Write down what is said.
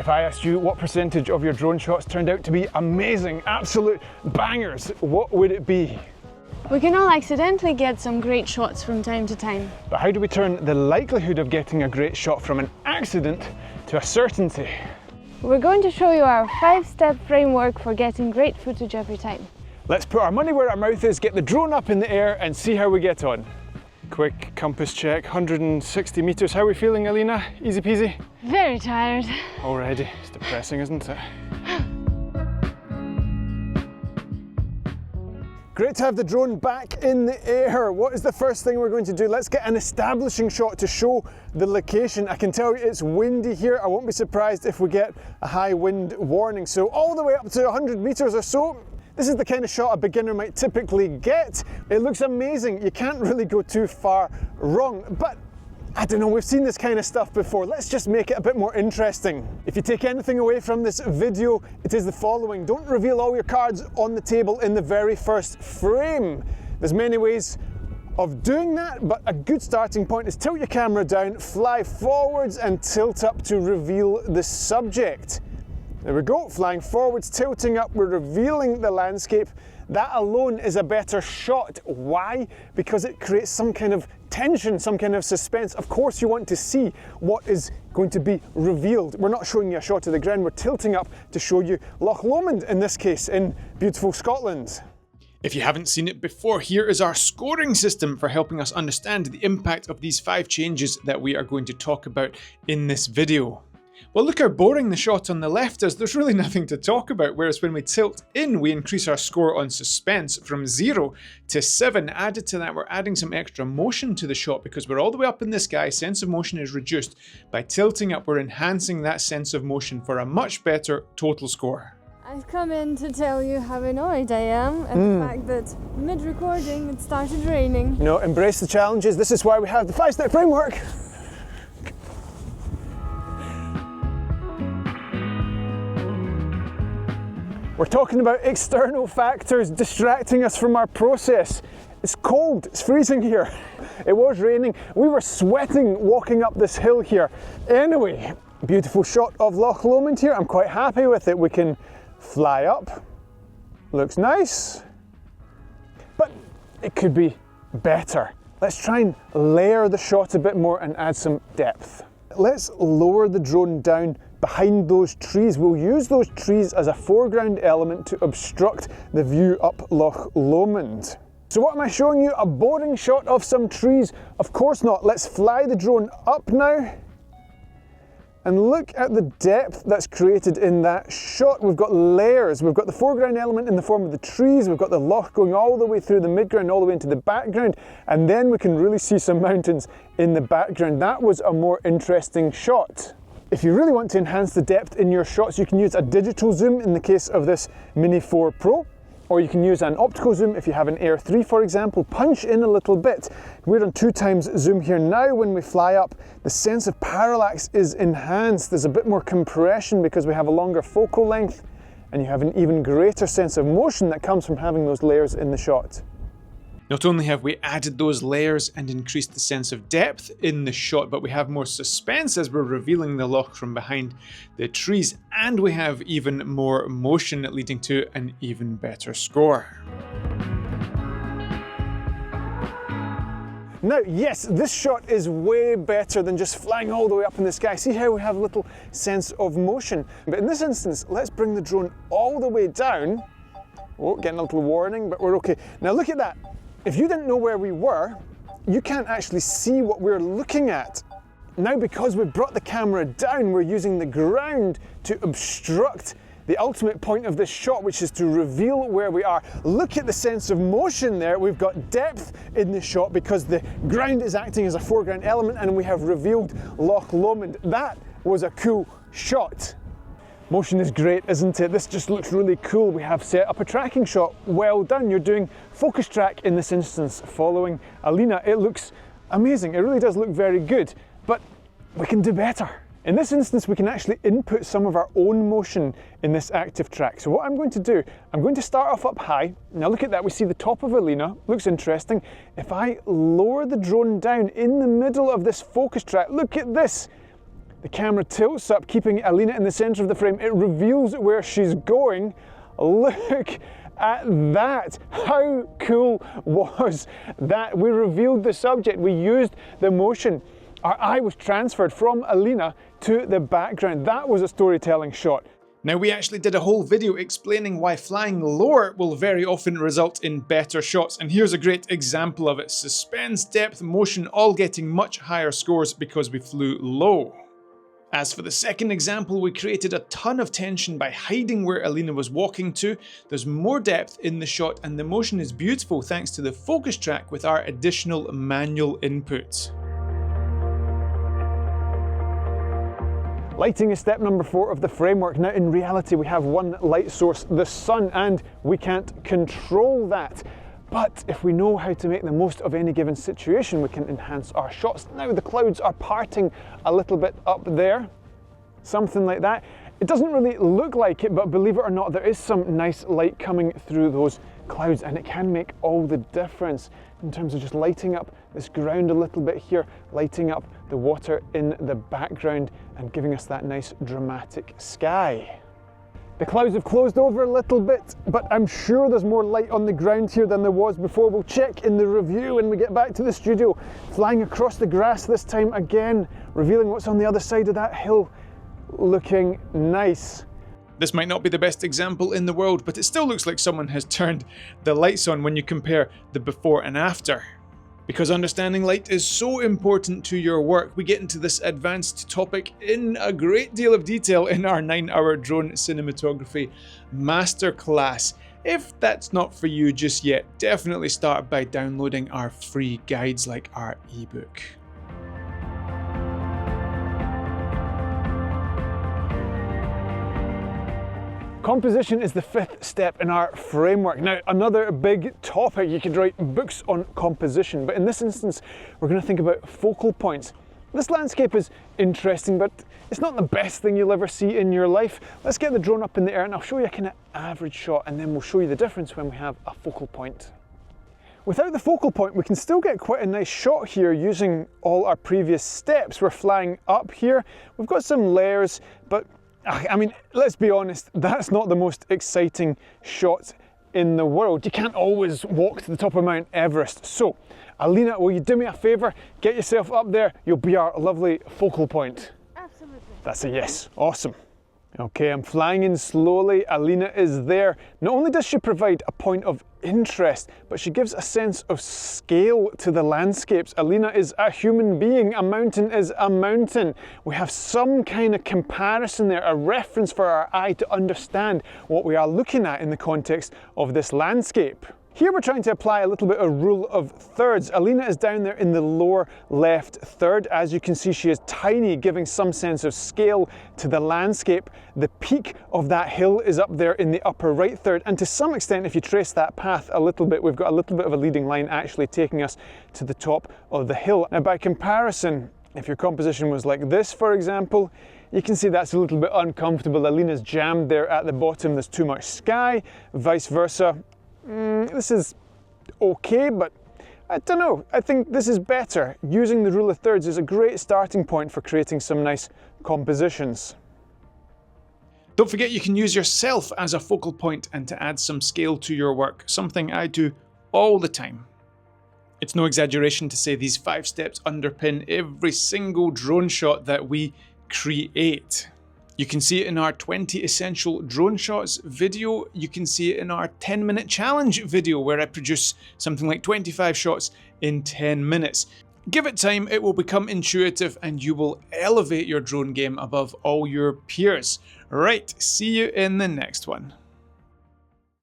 If I asked you what percentage of your drone shots turned out to be amazing, absolute bangers, what would it be? We can all accidentally get some great shots from time to time. But how do we turn the likelihood of getting a great shot from an accident to a certainty? We're going to show you our 5-step framework for getting great footage every time. Let's put our money where our mouth is, get the drone up in the air and see how we get on. Quick compass check, 160 meters. How are we feeling, Alina? Easy peasy? Very tired. Already. It's depressing, isn't it? Great to have the drone back in the air. What is the first thing we're going to do? Let's get an establishing shot to show the location. I can tell you it's windy here. I won't be surprised if we get a high wind warning. So all the way up to 100 meters or so. This is the kind of shot a beginner might typically get. It looks amazing. You can't really go too far wrong, but I don't know, we've seen this kind of stuff before. Let's just make it a bit more interesting. If you take anything away from this video, it is the following. Don't reveal all your cards on the table in the very first frame. There's many ways of doing that, but a good starting point is tilt your camera down, fly forwards and tilt up to reveal the subject. There we go, flying forwards, tilting up, we're revealing the landscape. That alone is a better shot. Why? Because it creates some kind of tension, some kind of suspense. Of course you want to see what is going to be revealed. We're not showing you a shot of the ground, we're tilting up to show you Loch Lomond in this case, in beautiful Scotland. If you haven't seen it before, here is our scoring system for helping us understand the impact of these 5 changes that we are going to talk about in this video. Well, look how boring the shot on the left is. There's really nothing to talk about, whereas when we tilt in, we increase our score on suspense from 0 to 7. Added to that, we're adding some extra motion to the shot because we're all the way up in the sky. Sense of motion is reduced. By tilting up, we're enhancing that sense of motion for a much better total score. I've come in to tell you how annoyed I am at the fact that mid-recording it started raining. No, embrace the challenges. This is why we have the 5-step framework. We're talking about external factors distracting us from our process. It's cold, it's freezing here. It was raining, we were sweating walking up this hill here. Anyway, beautiful shot of Loch Lomond here. I'm quite happy with it. We can fly up, looks nice, but it could be better. Let's try and layer the shot a bit more and add some depth. Let's lower the drone down behind those trees. We'll use those trees as a foreground element to obstruct the view up Loch Lomond. So what am I showing you? A boring shot of some trees? Of course not. Let's fly the drone up now and look at the depth that's created in that shot. We've got layers. We've got the foreground element in the form of the trees. We've got the loch going all the way through the midground, all the way into the background, and then we can really see some mountains in the background. That was a more interesting shot. If you really want to enhance the depth in your shots, you can use a digital zoom in the case of this Mini 4 Pro, or you can use an optical zoom if you have an Air 3, for example. Punch in a little bit. We're on 2x zoom here now. When we fly up, the sense of parallax is enhanced. There's a bit more compression because we have a longer focal length, and you have an even greater sense of motion that comes from having those layers in the shot. Not only have we added those layers and increased the sense of depth in the shot, but we have more suspense as we're revealing the loch from behind the trees, and we have even more motion leading to an even better score. Now, yes, this shot is way better than just flying all the way up in the sky. See how we have a little sense of motion? But in this instance, let's bring the drone all the way down. Oh, getting a little warning, but we're okay. Now look at that. If you didn't know where we were, you can't actually see what we're looking at. Now, because we've brought the camera down, we're using the ground to obstruct the ultimate point of this shot, which is to reveal where we are. Look at the sense of motion there. We've got depth in the shot because the ground is acting as a foreground element, and we have revealed Loch Lomond. That was a cool shot. Motion is great, isn't it? This just looks really cool. We have set up a tracking shot. Well done. You're doing focus track in this instance, following Alina. It looks amazing. It really does look very good, but we can do better. In this instance, we can actually input some of our own motion in this active track. So what I'm going to do, I'm going to start off up high. Now look at that, we see the top of Alina, looks interesting. If I lower the drone down in the middle of this focus track, look at this. The camera tilts up, keeping Alina in the center of the frame. It reveals where she's going. Look at that. How cool was that? We revealed the subject. We used the motion. Our eye was transferred from Alina to the background. That was a storytelling shot. Now, we actually did a whole video explaining why flying lower will very often result in better shots, and here's a great example of it. Suspense, depth, motion all getting much higher scores because we flew low. As for the second example, we created a ton of tension by hiding where Alina was walking to. There's more depth in the shot and the motion is beautiful thanks to the focus track with our additional manual input. Lighting is step number 4 of the framework. Now in reality we have one light source, the sun, and we can't control that. But if we know how to make the most of any given situation, we can enhance our shots. Now the clouds are parting a little bit up there, something like that. It doesn't really look like it, but believe it or not, there is some nice light coming through those clouds, and it can make all the difference in terms of just lighting up this ground a little bit here, lighting up the water in the background and giving us that nice dramatic sky. The clouds have closed over a little bit, but I'm sure there's more light on the ground here than there was before. We'll check in the review when we get back to the studio. Flying across the grass this time again, revealing what's on the other side of that hill. Looking nice. This might not be the best example in the world, but it still looks like someone has turned the lights on when you compare the before and after. Because understanding light is so important to your work, we get into this advanced topic in a great deal of detail in our 9-hour drone cinematography masterclass. If that's not for you just yet, definitely start by downloading our free guides like our ebook. Composition is the 5th step in our framework. Now, another big topic, you could write books on composition, but in this instance, we're going to think about focal points. This landscape is interesting, but it's not the best thing you'll ever see in your life. Let's get the drone up in the air and I'll show you a kind of average shot, and then we'll show you the difference when we have a focal point. Without the focal point, we can still get quite a nice shot here using all our previous steps. We're flying up here. We've got some layers, but I mean, let's be honest, that's not the most exciting shot in the world. You can't always walk to the top of Mount Everest. So, Alina, will you do me a favour? Get yourself up there, you'll be our lovely focal point. Absolutely. That's a yes. Awesome. Okay, I'm flying in slowly. Alina is there. Not only does she provide a point of interest, but she gives a sense of scale to the landscapes. Alina is a human being. A mountain is a mountain. We have some kind of comparison there, a reference for our eye to understand what we are looking at in the context of this landscape. Here we're trying to apply a little bit of rule of thirds. Alina is down there in the lower left third. As you can see, she is tiny, giving some sense of scale to the landscape. The peak of that hill is up there in the upper right third. And to some extent, if you trace that path a little bit, we've got a little bit of a leading line actually taking us to the top of the hill. Now, by comparison, if your composition was like this, for example, you can see that's a little bit uncomfortable. Alina's jammed there at the bottom. There's too much sky, vice versa. This is okay, but I don't know. I think this is better. Using the rule of thirds is a great starting point for creating some nice compositions. Don't forget you can use yourself as a focal point and to add some scale to your work, something I do all the time. It's no exaggeration to say these 5 steps underpin every single drone shot that we create. You can see it in our 20 essential drone shots video. You can see it in our 10-minute challenge video where I produce something like 25 shots in 10 minutes. Give it time, it will become intuitive and you will elevate your drone game above all your peers. Right, see you in the next one.